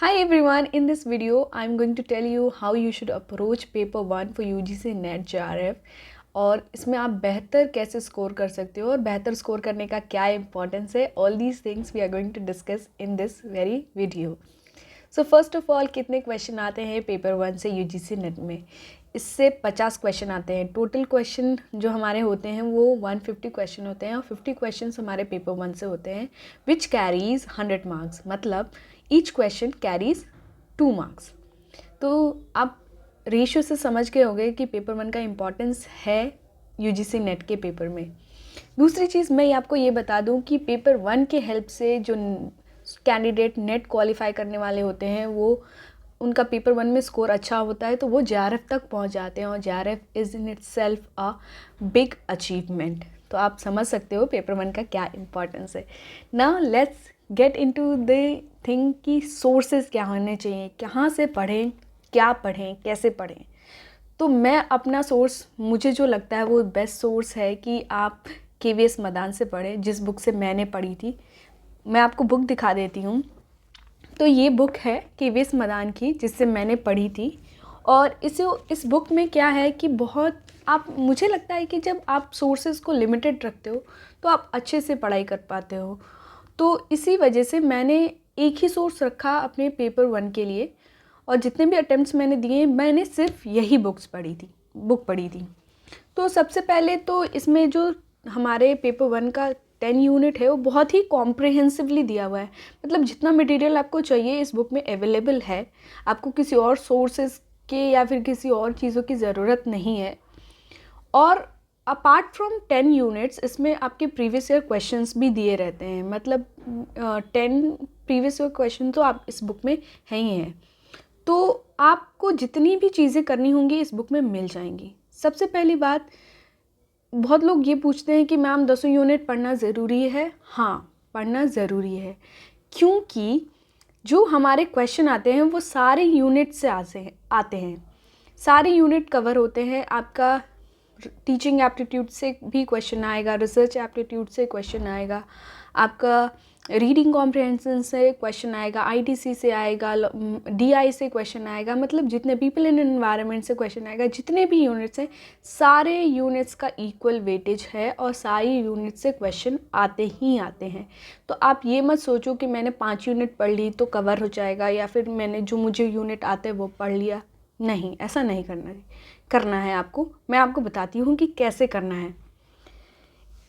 Hi everyone, in this video I'm going to tell you how you should approach paper 1 for UGC NET JRF और इसमें आप बेहतर कैसे score कर सकते हो और बेहतर स्कोर करने का क्या इंपॉर्टेंस है. All these things we are going to discuss in this very video. So first of all कितने क्वेश्चन आते हैं पेपर 1 से UGC नेट में? इससे 50 क्वेश्चन आते हैं. टोटल क्वेश्चन जो हमारे होते हैं वो 150 क्वेश्चन होते हैं और 50 क्वेश्चन हमारे पेपर 1 से होते हैं विच कैरीज 100 मार्क्स. मतलब ईच क्वेश्चन कैरीज 2 मार्क्स. तो आप रेशियो से समझ गए होंगे कि पेपर 1 का इम्पॉर्टेंस है UGC नेट के पेपर में. दूसरी चीज़ मैं आपको ये बता दूं कि पेपर 1 के हेल्प से जो कैंडिडेट नेट क्वालिफाई करने वाले होते हैं वो उनका पेपर 1 में स्कोर अच्छा होता है तो वो JRF तक पहुंच जाते हैं और JRF is in it self a big achievement. तो आप समझ सकते हो पेपर 1 का क्या इम्पोर्टेंस है. Now let's get into the thing कि सोर्सेज क्या होने चाहिए, कहाँ से पढ़ें, क्या पढ़ें, कैसे पढ़ें. तो मैं अपना सोर्स, मुझे जो लगता है वो बेस्ट सोर्स है कि आप KVS मदान से पढ़ें, जिस बुक से मैंने पढ़ी थी. मैं आपको बुक दिखा देती हूँ. तो ये बुक है KVS मदान की जिससे मैंने पढ़ी थी. और इस बुक में क्या है कि बहुत मुझे लगता है कि जब आप सोर्सेज को लिमिटेड रखते हो तो आप अच्छे से पढ़ाई कर पाते हो. तो इसी वजह से मैंने एक ही सोर्स रखा अपने पेपर 1 के लिए और जितने भी अटेम्प्ट्स मैंने दिए मैंने सिर्फ यही बुक पढ़ी थी. तो सबसे पहले तो इसमें जो हमारे पेपर 1 का 10 यूनिट है वो बहुत ही कॉम्प्रिहेंसिवली दिया हुआ है. मतलब जितना मटेरियल आपको चाहिए इस बुक में अवेलेबल है. आपको किसी और सोर्सेज के या फिर किसी और चीज़ों की ज़रूरत नहीं है. और अपार्ट फ्रॉम 10 यूनिट्स इसमें आपके प्रीवियस ईयर क्वेश्चंस भी दिए रहते हैं. मतलब 10 प्रीवियस ईयर क्वेश्चन तो आप इस बुक में है ही हैं. तो आपको जितनी भी चीज़ें करनी होंगी इस बुक में मिल जाएंगी. सबसे पहली बात, बहुत लोग ये पूछते हैं कि मैम 10 यूनिट पढ़ना ज़रूरी है. हाँ, पढ़ना ज़रूरी है क्योंकि जो हमारे क्वेश्चन आते हैं वो सारे यूनिट से आते हैं. सारे यूनिट कवर होते हैं. आपका टीचिंग एप्टीट्यूड से भी क्वेश्चन आएगा, रिसर्च एप्टीट्यूड से क्वेश्चन आएगा, आपका रीडिंग कॉम्प्रिहेंशन से क्वेश्चन आएगा, ITC से आएगा, DI से क्वेश्चन आएगा. मतलब जितने पीपल इन एनवायरनमेंट से क्वेश्चन आएगा. जितने भी यूनिट्स हैं सारे यूनिट्स का इक्वल वेटेज है और सारी यूनिट से क्वेश्चन आते ही आते हैं. तो आप ये मत सोचो कि मैंने 5 यूनिट पढ़ ली तो कवर हो जाएगा या फिर मैंने जो मुझे यूनिट आते हैं वो पढ़ लिया. नहीं, ऐसा नहीं करना है आपको. मैं आपको बताती हूँ कि कैसे करना है.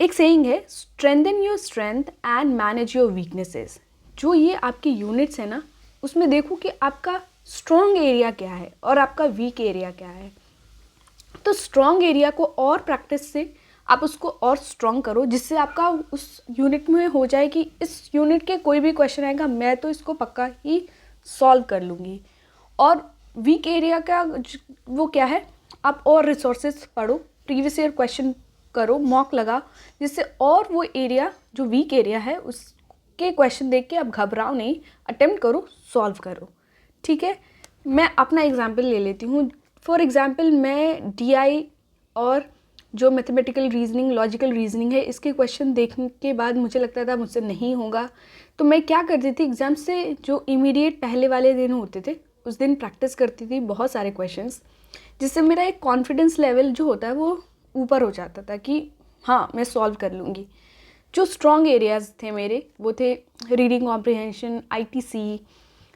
एक सेइंग है, strengthen your strength and manage your weaknesses. जो ये आपकी यूनिट्स है ना उसमें देखो कि आपका स्ट्रॉन्ग एरिया क्या है और आपका वीक एरिया क्या है. तो स्ट्रॉन्ग एरिया को और प्रैक्टिस से आप उसको और स्ट्रॉन्ग करो जिससे आपका उस यूनिट में हो जाए कि इस यूनिट के कोई भी क्वेश्चन आएगा मैं तो इसको पक्का ही सॉल्व कर लूँगी. और वीक एरिया का वो क्या है, आप और रिसोर्सेज पढ़ो, प्रीवियस ईयर क्वेश्चन करो, मॉक लगा, जिससे और वो एरिया जो वीक एरिया है उसके क्वेश्चन देख के आप घबराओ नहीं, अटेम्प्ट करो, सॉल्व करो. ठीक है, मैं अपना एग्जांपल ले लेती हूँ. फॉर एग्जांपल मैं DI और जो मैथमेटिकल रीजनिंग, लॉजिकल रीजनिंग है इसके क्वेश्चन देखने के बाद मुझे लगता था मुझसे नहीं होगा. तो मैं क्या करती थी, एग्ज़ाम से जो इमीडिएट पहले वाले दिन होते थे उस दिन प्रैक्टिस करती थी बहुत सारे क्वेश्चंस, जिससे मेरा एक कॉन्फिडेंस लेवल जो होता है वो ऊपर हो जाता था कि हाँ मैं सॉल्व कर लूँगी. जो स्ट्रॉन्ग एरियाज़ थे मेरे वो थे रीडिंग कॉम्प्रिहेंशन, ITC,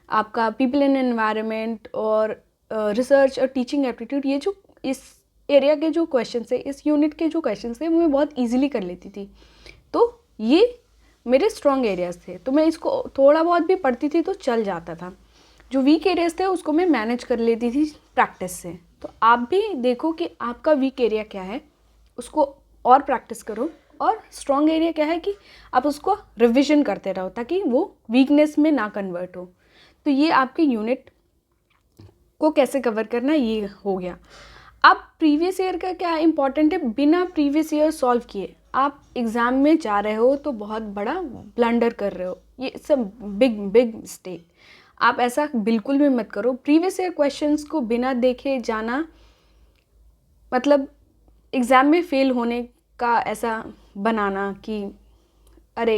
आपका पीपल इन एनवायरनमेंट और रिसर्च और टीचिंग एप्टीट्यूड. ये जो इस एरिया के जो क्वेश्चन थे, इस यूनिट के जो क्वेश्चन थे वो मैं बहुत ईजिली कर लेती थी. तो ये मेरे स्ट्रॉन्ग एरियाज़ थे. तो मैं इसको थोड़ा बहुत भी पढ़ती थी तो चल जाता था. जो वीक एरियाज़ थे उसको मैं मैनेज कर लेती थी प्रैक्टिस से. तो आप भी देखो कि आपका वीक एरिया क्या है, उसको और प्रैक्टिस करो. और स्ट्रॉन्ग एरिया क्या है कि आप उसको रिविजन करते रहो ताकि वो वीकनेस में ना कन्वर्ट हो. तो ये आपके यूनिट को कैसे कवर करना ये हो गया. अब प्रीवियस ईयर का क्या इम्पॉर्टेंट है, बिना प्रीवियस ईयर सॉल्व किए आप एग्ज़ाम में जा रहे हो तो बहुत बड़ा ब्लंडर कर रहे हो. ये सब बिग मिस्टेक. आप ऐसा बिल्कुल भी मत करो. प्रीवियस ईयर क्वेश्चंस को बिना देखे जाना मतलब एग्ज़ाम में फ़ेल होने का ऐसा बनाना कि अरे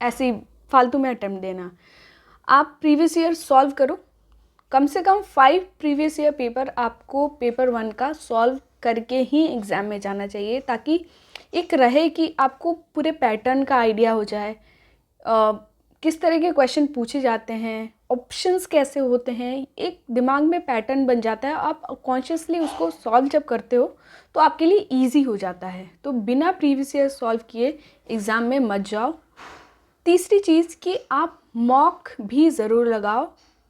ऐसे फालतू में अटेम्प्ट देना. आप प्रीवियस ईयर सॉल्व करो, कम से कम 5 प्रीवियस ईयर पेपर आपको पेपर 1 का सॉल्व करके ही एग्ज़ाम में जाना चाहिए, ताकि एक रहे कि आपको पूरे पैटर्न का आइडिया हो जाए, किस तरह के क्वेश्चन पूछे जाते हैं, ऑप्शंस कैसे होते हैं, एक दिमाग में पैटर्न बन जाता है। आप कॉन्शियसली उसको सॉल्व जब करते हो तो आपके लिए ईजी हो जाता है। तो बिना प्रीवियस ईयर सॉल्व किए एग्ज़ाम में मत जाओ। तीसरी चीज़ कि आप मॉक भी ज़रूर लगाओ,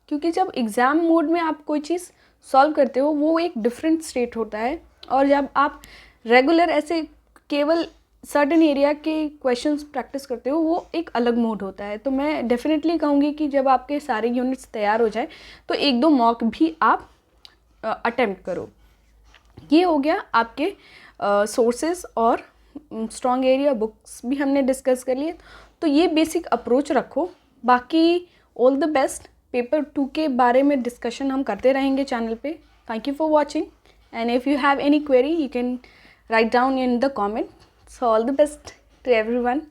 क्योंकि जब एग्ज़ाम मोड में आप कोई चीज़ सॉल्व करते हो वो एक डिफरेंट स्टेट होता है, और जब आप रेगुलर ऐसे केवल सर्टेन एरिया के क्वेश्चंस प्रैक्टिस करते हो वो एक अलग मोड होता है। तो मैं डेफिनेटली कहूँगी कि जब आपके सारे यूनिट्स तैयार हो जाए तो 1-2 मॉक भी आप अटेम्प्ट करो। ये हो गया आपके सोर्सेस और स्ट्रॉन्ग एरिया बुक्स भी हमने डिस्कस कर लिए। तो ये बेसिक अप्रोच रखो। बाकी ऑल द बेस्ट। पेपर 2 के बारे में डिस्कशन हम करते रहेंगे चैनल पे। Thank you for watching, and if you have any query, you can write down in the comment. So all the best to everyone.